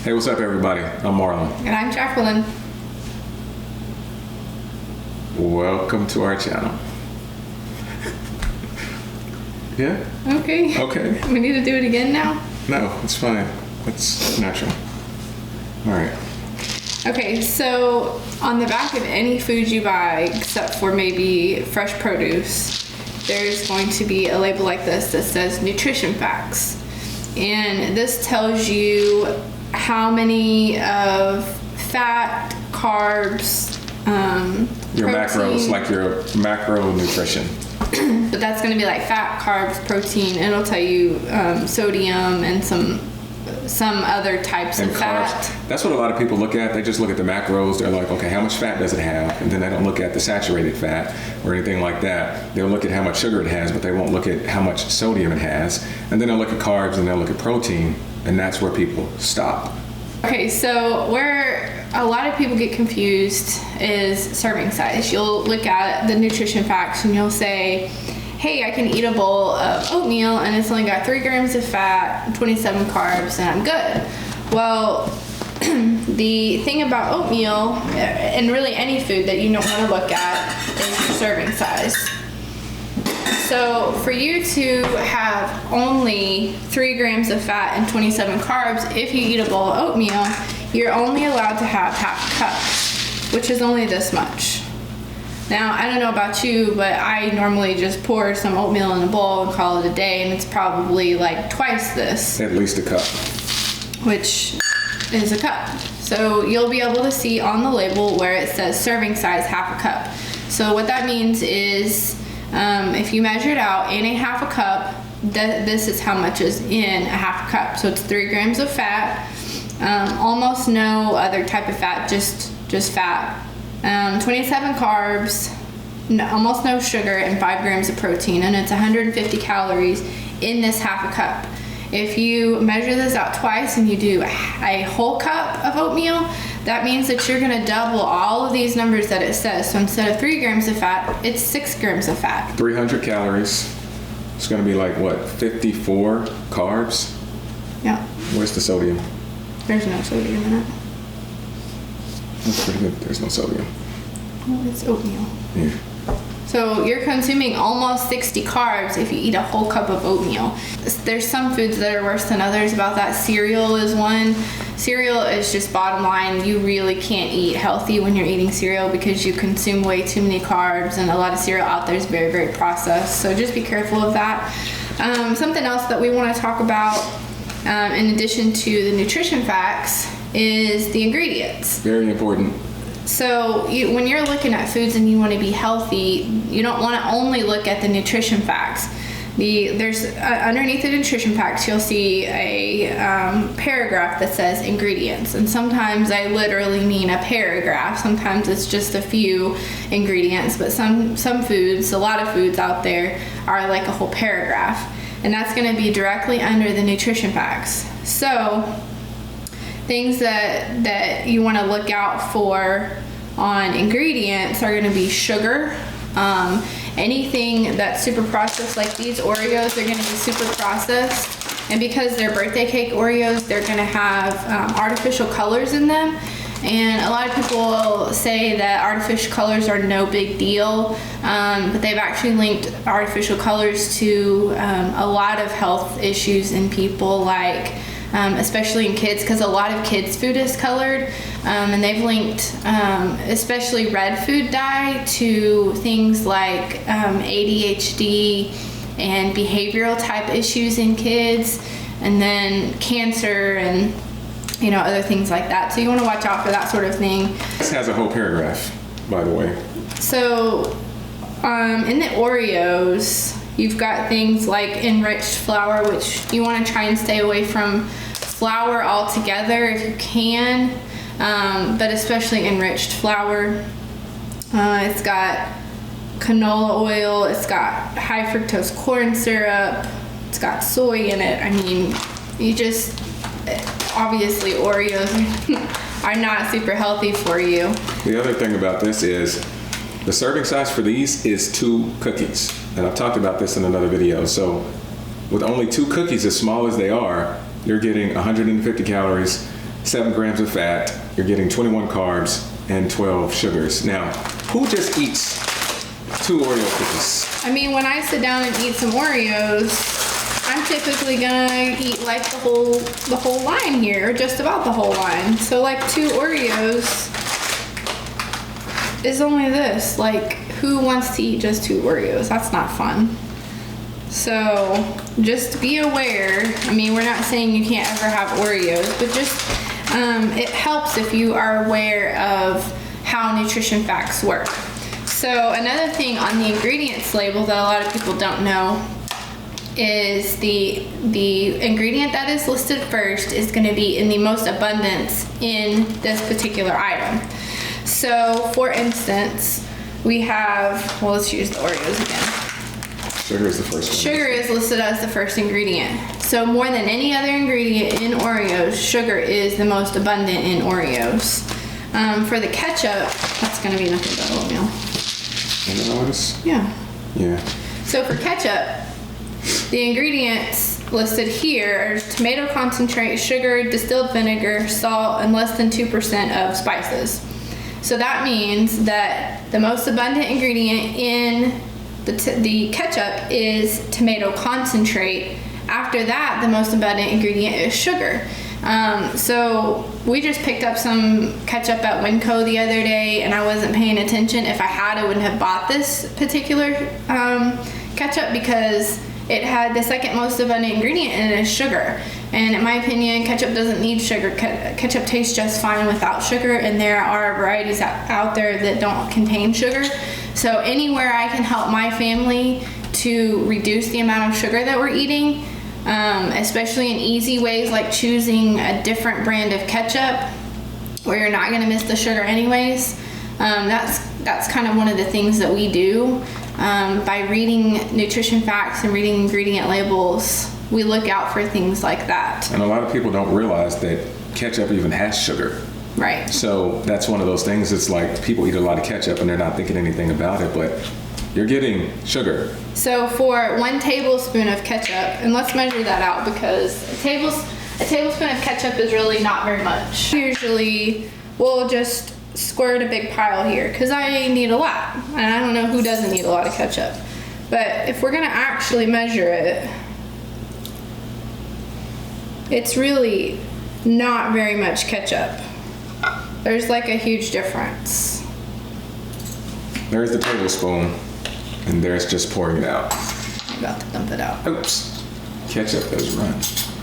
Hey, what's up, everybody? I'm Marlon. And I'm Jacqueline. Welcome to our channel. Yeah? Okay. We need to do it again now? No, it's fine. It's natural. All right. Okay, so on the back of any food you buy, except for maybe fresh produce, there's going to be a label like this that says nutrition facts. And this tells you how many of fat, carbs, Your protein. macros, like your macronutrition. But that's going to be like fat, carbs, protein, and it'll tell you sodium and some other types And of carbs. fat. That's what a lot of people look at. They just look at the macros. They're like, okay, how much fat does it have? And then they don't look at the saturated fat or anything like that. They'll look at how much sugar it has, but they won't look at how much sodium it has. And then they'll look at carbs and they'll look at protein. And that's where people stop. Okay, so where a lot of people get confused is serving size. You'll look at the nutrition facts and you'll say, hey, I can eat a bowl of oatmeal and it's only got 3 grams of fat, 27 carbs, and I'm good. Well, the thing about oatmeal, and really any food that you don't want to look at, is your serving size. So for you to have only 3 grams of fat and 27 carbs, if you eat a bowl of oatmeal, you're only allowed to have half a cup, which is only this much. Now, I don't know about you, but I normally just pour some oatmeal in a bowl and call it a day, and it's probably like twice this, At least a cup. which is a cup. So you'll be able to see on the label where it says serving size half a cup. So what that means is if you measure it out in a half a cup, this is how much is in a half a cup. So it's 3 grams of fat, almost no other type of fat, just fat. 27 carbs, almost no sugar, and 5 grams of protein, and it's 150 calories in this half a cup. If you measure this out twice and you do a whole cup of oatmeal, that means that you're going to double all of these numbers that it says. So instead of 3 grams of fat, it's 6 grams of fat. 300 calories. It's going to be like, what, 54 carbs? Yeah, Where's the sodium? there's no sodium in it. That's pretty good. There's no sodium. Well, it's oatmeal. Yeah. So you're consuming almost 60 carbs if you eat a whole cup of oatmeal. There's some foods that are worse than others about that. Cereal is one. Cereal is just bottom line. You really can't eat healthy when you're eating cereal because you consume way too many carbs, and a lot of cereal out there is very, very processed. So just be careful of that. Something else that we want to talk about in addition to the nutrition facts is the ingredients. Very important. So when you're looking at foods and you want to be healthy, you don't want to only look at the nutrition facts. There's underneath the nutrition facts, you'll see a paragraph that says ingredients. And sometimes I literally mean a paragraph. Sometimes it's just a few ingredients. But some foods, a lot of foods out there, are like a whole paragraph. And that's going to be directly under the nutrition facts. So things that you want to look out for on ingredients are going to be sugar. Anything that's super processed, like these Oreos, they're going to be super processed. And because they're birthday cake Oreos, they're going to have artificial colors in them. And a lot of people say that artificial colors are no big deal, but they've actually linked artificial colors to a lot of health issues in people, like especially in kids, because a lot of kids' food is colored, and they've linked especially red food dye to things like ADHD and behavioral type issues in kids, and then cancer and other things like that. So you want to watch out for that sort of thing. This has a whole paragraph, by the way. So in the Oreos, you've got things like enriched flour, which you want to try and stay away from flour altogether if you can, but especially enriched flour. It's got canola oil, it's got high fructose corn syrup, it's got soy in it. I mean, obviously Oreos are not super healthy for you. The other thing about this is the serving size for these is 2 cookies. And I've talked about this in another video. So with only 2 cookies, as small as they are, you're getting 150 calories 7 grams of fat, you're getting 21 carbs and 12 sugars. Now, who just eats 2 Oreo cookies? I mean, when I sit down and eat some Oreos, I'm typically gonna eat like the whole line here, or just about the whole line. So like 2 Oreos is only this. Like, who wants to eat just 2 Oreos? That's not fun. So just be aware. I mean, we're not saying you can't ever have Oreos, but just it helps if you are aware of how nutrition facts work. So another thing on the ingredients label that a lot of people don't know is the ingredient that is listed first is going to be in the most abundance in this particular item. So for instance, we have, well, let's use the Oreos again. Sugar is the first one. Sugar is listed as the first ingredient. So more than any other ingredient in Oreos, sugar is the most abundant in Oreos. For the ketchup, that's going to be nothing but oatmeal. You know notice? Yeah. Yeah. So for ketchup, the ingredients listed here are tomato concentrate, sugar, distilled vinegar, salt, and less than 2% of spices. So that means that the most abundant ingredient in the ketchup is tomato concentrate. After that, the most abundant ingredient is sugar. So we just picked up some ketchup at Winco the other day, and I wasn't paying attention. If I had, I wouldn't have bought this particular ketchup because it had the second most abundant ingredient in it is sugar. And in my opinion, ketchup doesn't need sugar. Ketchup tastes just fine without sugar, and there are varieties out there that don't contain sugar. So anywhere I can help my family to reduce the amount of sugar that we're eating, especially in easy ways like choosing a different brand of ketchup where you're not going to miss the sugar anyways, that's kind of one of the things that we do. By reading nutrition facts and reading ingredient labels, we look out for things like that. And a lot of people don't realize that ketchup even has sugar. Right. So that's one of those things. It's like people eat a lot of ketchup and they're not thinking anything about it, but you're getting sugar. So for 1 tablespoon of ketchup, and let's measure that out because a tablespoon of ketchup is really not very much. Usually we'll just squirt a big pile here because I need a lot, and I don't know who doesn't need a lot of ketchup. But if we're gonna actually measure it, it's really not very much ketchup. There's like a huge difference. There's the tablespoon, and there's just pouring it out. I'm about to dump it out. Oops. Ketchup does run.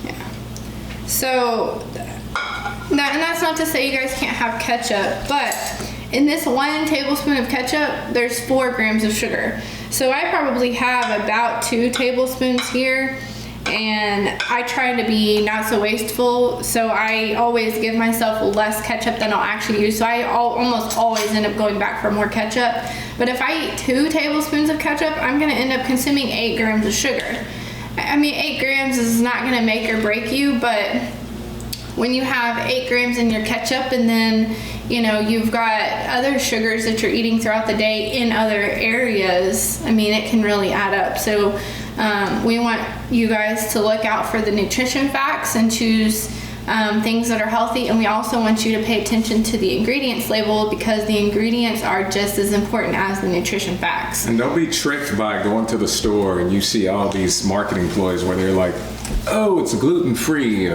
Yeah. So, and that's not to say you guys can't have ketchup, but in this 1 tablespoon of ketchup, there's 4 grams of sugar. So I probably have about 2 tablespoons here, and I try to be not so wasteful, so I always give myself less ketchup than I'll actually use. So I almost always end up going back for more ketchup. But if I eat 2 tablespoons of ketchup, I'm gonna end up consuming 8 grams of sugar. I mean, 8 grams is not gonna make or break you, but when you have 8 grams in your ketchup and then, you know, you've got other sugars that you're eating throughout the day in other areas, I mean, it can really add up. So we want you guys to look out for the nutrition facts and choose things that are healthy, and we also want you to pay attention to the ingredients label because the ingredients are just as important as the nutrition facts. And don't be tricked by going to the store and you see all these marketing ploys where they're like, oh, it's gluten-free,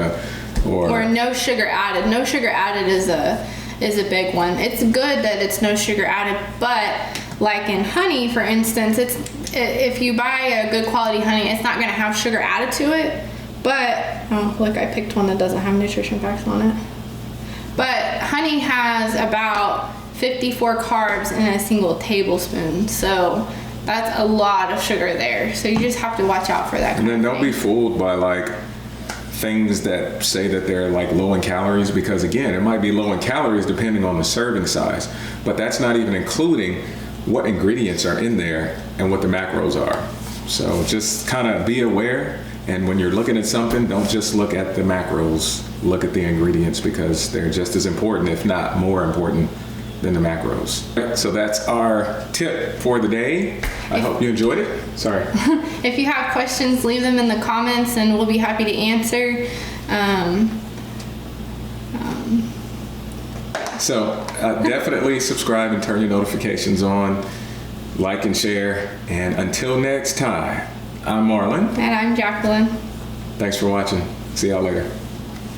or no sugar added. No sugar added is a big one. It's good that it's no sugar added, but like in honey, for instance, if you buy a good quality honey, it's not going to have sugar added to it. But oh, look, I picked one that doesn't have nutrition facts on it. But honey has about 54 carbs in a single tablespoon, so that's a lot of sugar there. So you just have to watch out for that. And then don't be fooled by like things that say that they're like low in calories, because again, it might be low in calories depending on the serving size, but that's not even including what ingredients are in there and what the macros are. So just kind of be aware, and when you're looking at something, don't just look at the macros, look at the ingredients because they're just as important, if not more important, than the macros. So that's our tip for the day. I hope you enjoyed it. Sorry. If you have questions, leave them in the comments and we'll be happy to answer. So definitely subscribe and turn your notifications on. Like and share. And until next time, I'm Marlon. And I'm Jacqueline. Thanks for watching. See y'all later.